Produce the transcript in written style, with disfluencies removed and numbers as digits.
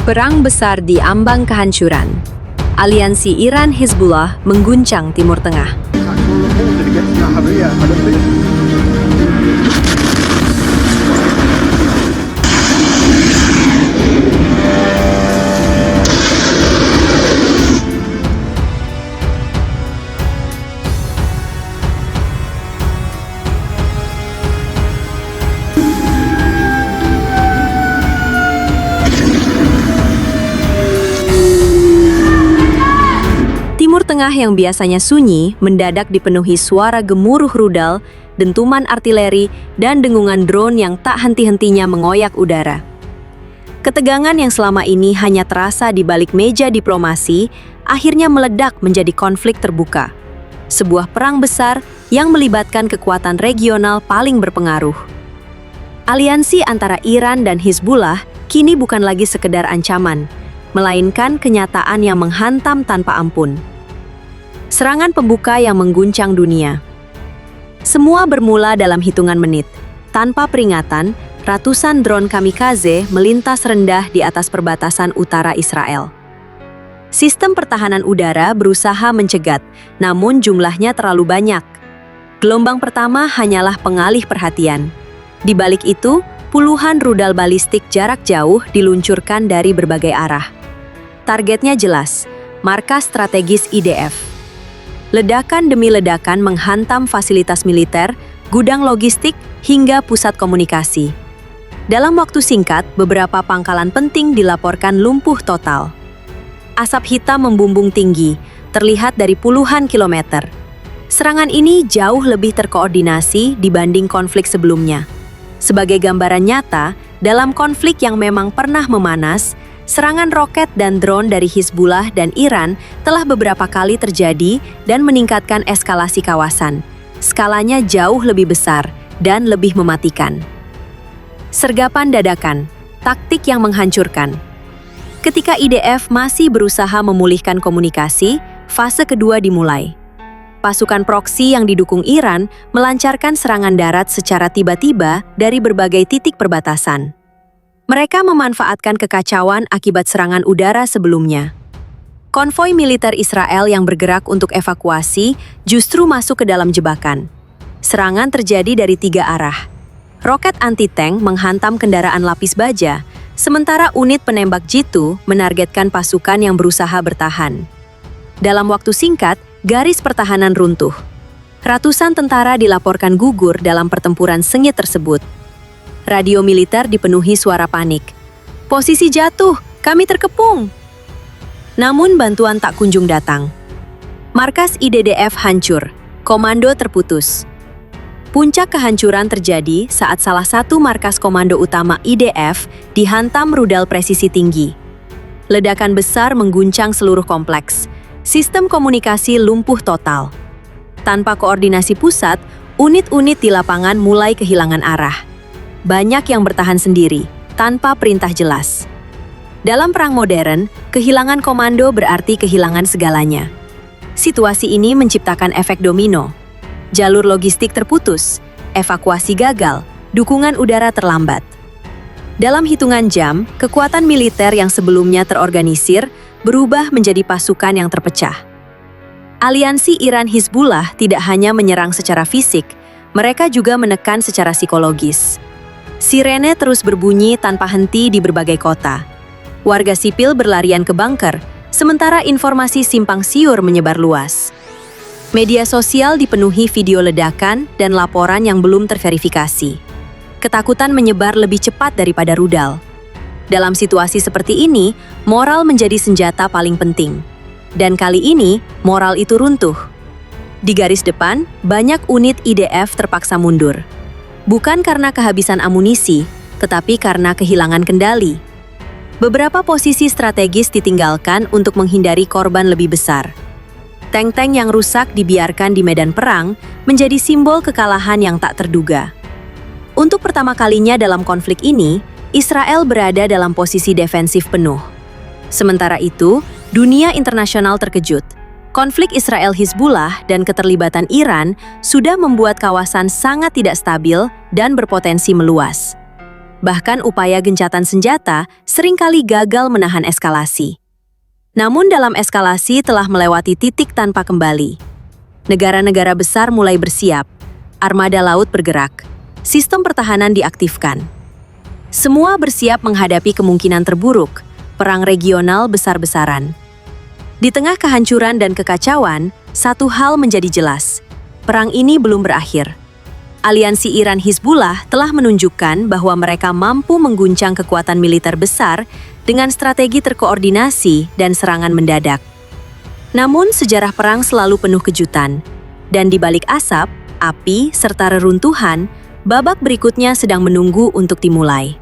Perang besar di ambang kehancuran. Aliansi Iran-Hizbullah mengguncang Timur Tengah. Timur Tengah yang biasanya sunyi mendadak dipenuhi suara gemuruh rudal, dentuman artileri, dan dengungan drone yang tak henti-hentinya mengoyak udara. Ketegangan yang selama ini hanya terasa di balik meja diplomasi, akhirnya meledak menjadi konflik terbuka. Sebuah perang besar yang melibatkan kekuatan regional paling berpengaruh. Aliansi antara Iran dan Hizbullah kini bukan lagi sekedar ancaman, melainkan kenyataan yang menghantam tanpa ampun. Serangan pembuka yang mengguncang dunia. Semua bermula dalam hitungan menit. Tanpa peringatan, ratusan drone kamikaze melintas rendah di atas perbatasan utara Israel. Sistem pertahanan udara berusaha mencegat, namun jumlahnya terlalu banyak. Gelombang pertama hanyalah pengalih perhatian. Di balik itu, puluhan rudal balistik jarak jauh diluncurkan dari berbagai arah. Targetnya jelas, markas strategis IDF. Ledakan demi ledakan menghantam fasilitas militer, gudang logistik, hingga pusat komunikasi. Dalam waktu singkat, beberapa pangkalan penting dilaporkan lumpuh total. Asap hitam membumbung tinggi, terlihat dari puluhan kilometer. Serangan ini jauh lebih terkoordinasi dibanding konflik sebelumnya. Sebagai gambaran nyata, dalam konflik yang memang pernah memanas, serangan roket dan drone dari Hizbullah dan Iran telah beberapa kali terjadi dan meningkatkan eskalasi kawasan. Skalanya jauh lebih besar dan lebih mematikan. Sergapan dadakan, taktik yang menghancurkan. Ketika IDF masih berusaha memulihkan komunikasi, fase kedua dimulai. Pasukan proksi yang didukung Iran melancarkan serangan darat secara tiba-tiba dari berbagai titik perbatasan. Mereka memanfaatkan kekacauan akibat serangan udara sebelumnya. Konvoi militer Israel yang bergerak untuk evakuasi justru masuk ke dalam jebakan. Serangan terjadi dari 3 arah. Roket anti-tank menghantam kendaraan lapis baja, sementara unit penembak jitu menargetkan pasukan yang berusaha bertahan. Dalam waktu singkat, garis pertahanan runtuh. Ratusan tentara dilaporkan gugur dalam pertempuran sengit tersebut. Radio militer dipenuhi suara panik. Posisi jatuh, kami terkepung. Namun bantuan tak kunjung datang. Markas IDDF hancur, komando terputus. Puncak kehancuran terjadi saat salah satu markas komando utama IDF dihantam rudal presisi tinggi. Ledakan besar mengguncang seluruh kompleks. Sistem komunikasi lumpuh total. Tanpa koordinasi pusat, unit-unit di lapangan mulai kehilangan arah. Banyak yang bertahan sendiri, tanpa perintah jelas. Dalam perang modern, kehilangan komando berarti kehilangan segalanya. Situasi ini menciptakan efek domino. Jalur logistik terputus, evakuasi gagal, dukungan udara terlambat. Dalam hitungan jam, kekuatan militer yang sebelumnya terorganisir berubah menjadi pasukan yang terpecah. Aliansi Iran-Hizbullah tidak hanya menyerang secara fisik, mereka juga menekan secara psikologis. Sirene terus berbunyi tanpa henti di berbagai kota. Warga sipil berlarian ke bunker, sementara informasi simpang siur menyebar luas. Media sosial dipenuhi video ledakan dan laporan yang belum terverifikasi. Ketakutan menyebar lebih cepat daripada rudal. Dalam situasi seperti ini, moral menjadi senjata paling penting. Dan kali ini, moral itu runtuh. Di garis depan, banyak unit IDF terpaksa mundur. Bukan karena kehabisan amunisi, tetapi karena kehilangan kendali. Beberapa posisi strategis ditinggalkan untuk menghindari korban lebih besar. Tank-tank yang rusak dibiarkan di medan perang menjadi simbol kekalahan yang tak terduga. Untuk pertama kalinya dalam konflik ini, Israel berada dalam posisi defensif penuh. Sementara itu, dunia internasional terkejut. Konflik Israel-Hizbullah dan keterlibatan Iran sudah membuat kawasan sangat tidak stabil dan berpotensi meluas. Bahkan upaya gencatan senjata seringkali gagal menahan eskalasi. Namun dalam eskalasi telah melewati titik tanpa kembali. Negara-negara besar mulai bersiap, armada laut bergerak, sistem pertahanan diaktifkan. Semua bersiap menghadapi kemungkinan terburuk, perang regional besar-besaran. Di tengah kehancuran dan kekacauan, satu hal menjadi jelas. Perang ini belum berakhir. Aliansi Iran-Hizbullah telah menunjukkan bahwa mereka mampu mengguncang kekuatan militer besar dengan strategi terkoordinasi dan serangan mendadak. Namun, sejarah perang selalu penuh kejutan. Dan di balik asap, api, serta reruntuhan, babak berikutnya sedang menunggu untuk dimulai.